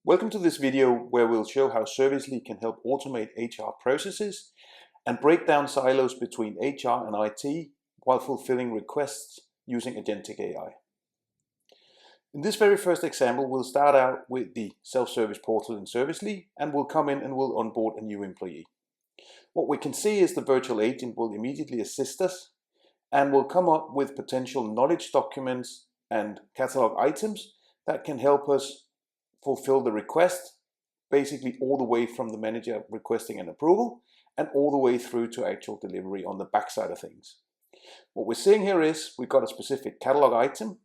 Welcome to this video where we'll show how Servicely can help automate HR processes and break down silos between HR and IT while fulfilling requests using Agentic AI. In this very first example, we'll start out with the self-service portal in Servicely, and we'll come in and we'll onboard a new employee. What we can see is the virtual agent will immediately assist us and will come up with potential knowledge documents and catalog items that can help us fulfill the request, basically all the way from the manager requesting an approval and all the way through to actual delivery on the backside of things. What we're seeing here is we've got a specific catalog item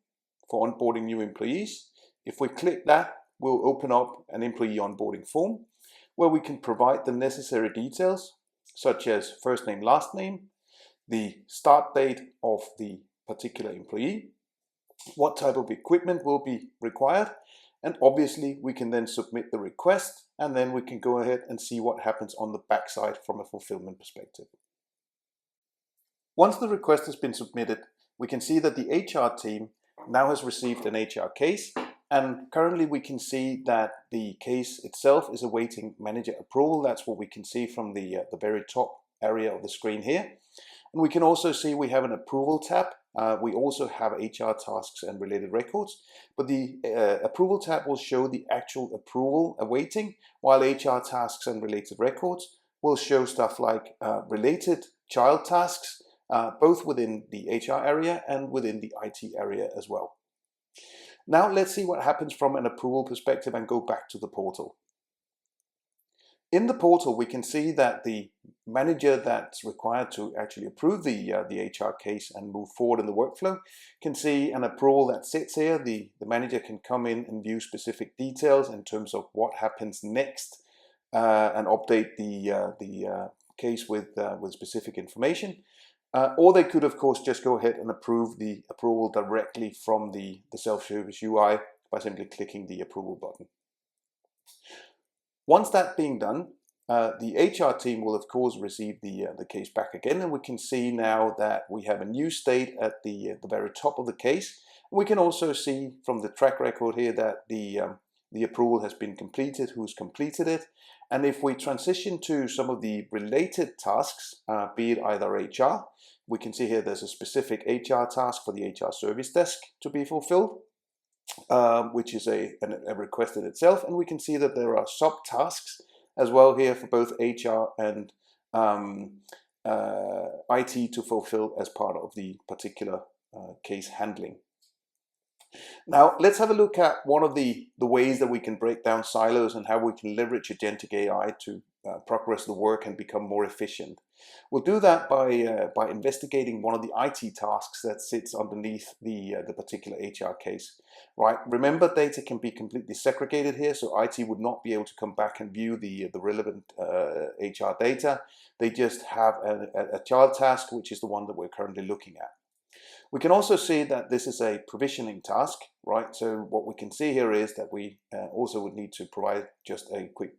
for onboarding new employees. If we click that, we'll open up an employee onboarding form where we can provide the necessary details such as first name, last name, the start date of the particular employee, what type of equipment will be required, and obviously we can then submit the request, and then we can go ahead and see what happens on the backside from a fulfillment perspective. Once the request has been submitted, we can see that the HR team now has received an HR case, and currently we can see that the case itself is awaiting manager approval. That's what we can see from the very top area of the screen here. And we can also see we have an approval tab. We also have HR tasks and related records, but the approval tab will show the actual approval awaiting, while HR tasks and related records will show stuff like related child tasks, both within the HR area and within the IT area as well. Now let's see what happens from an approval perspective and go back to the portal. In the portal, we can see that the manager that's required to actually approve the HR case and move forward in the workflow can see an approval that sits here. The manager can come in and view specific details in terms of what happens next and update the case with specific information. Or they could, of course, just go ahead and approve the approval directly from the self-service UI by simply clicking the approval button. Once that's being done, the HR team will of course receive the case back again, and we can see now that we have a new state at the very top of the case. We can also see from the track record here that the approval has been completed, who's completed it, and if we transition to some of the related tasks, be it either HR, we can see here there's a specific HR task for the HR service desk to be fulfilled, which is a request in itself, and we can see that there are subtasks as well here for both HR and IT to fulfill as part of the particular case handling. Now let's have a look at one of the ways that we can break down silos and how we can leverage Agentic AI to progress the work and become more efficient. We'll do that by investigating one of the IT tasks that sits underneath the particular HR case. Right? Remember, data can be completely segregated here, so IT would not be able to come back and view the relevant HR data. They just have a child task, which is the one that we're currently looking at. We can also see that this is a provisioning task, right? So what we can see here is that we also would need to provide just a quick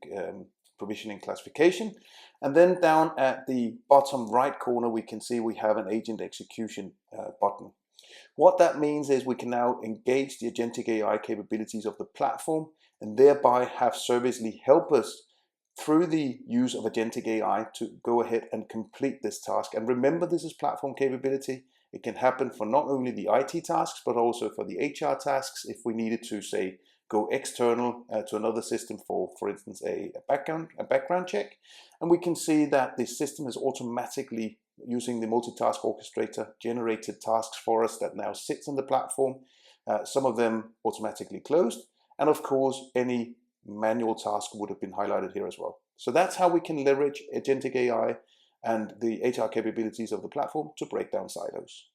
provisioning classification. And then down at the bottom right corner, we can see we have an agent execution button. What that means is we can now engage the Agentic AI capabilities of the platform and thereby have Servicely help us through the use of Agentic AI to go ahead and complete this task. And remember, this is platform capability. It can happen for not only the IT tasks, but also for the HR tasks if we needed to, say, go external to another system for instance, a background check. And we can see that the system is automatically using the multitask orchestrator generated tasks for us that now sits on the platform. Some of them automatically closed. And of course, any manual task would have been highlighted here as well. So that's how we can leverage Agentic AI and the HR capabilities of the platform to break down silos.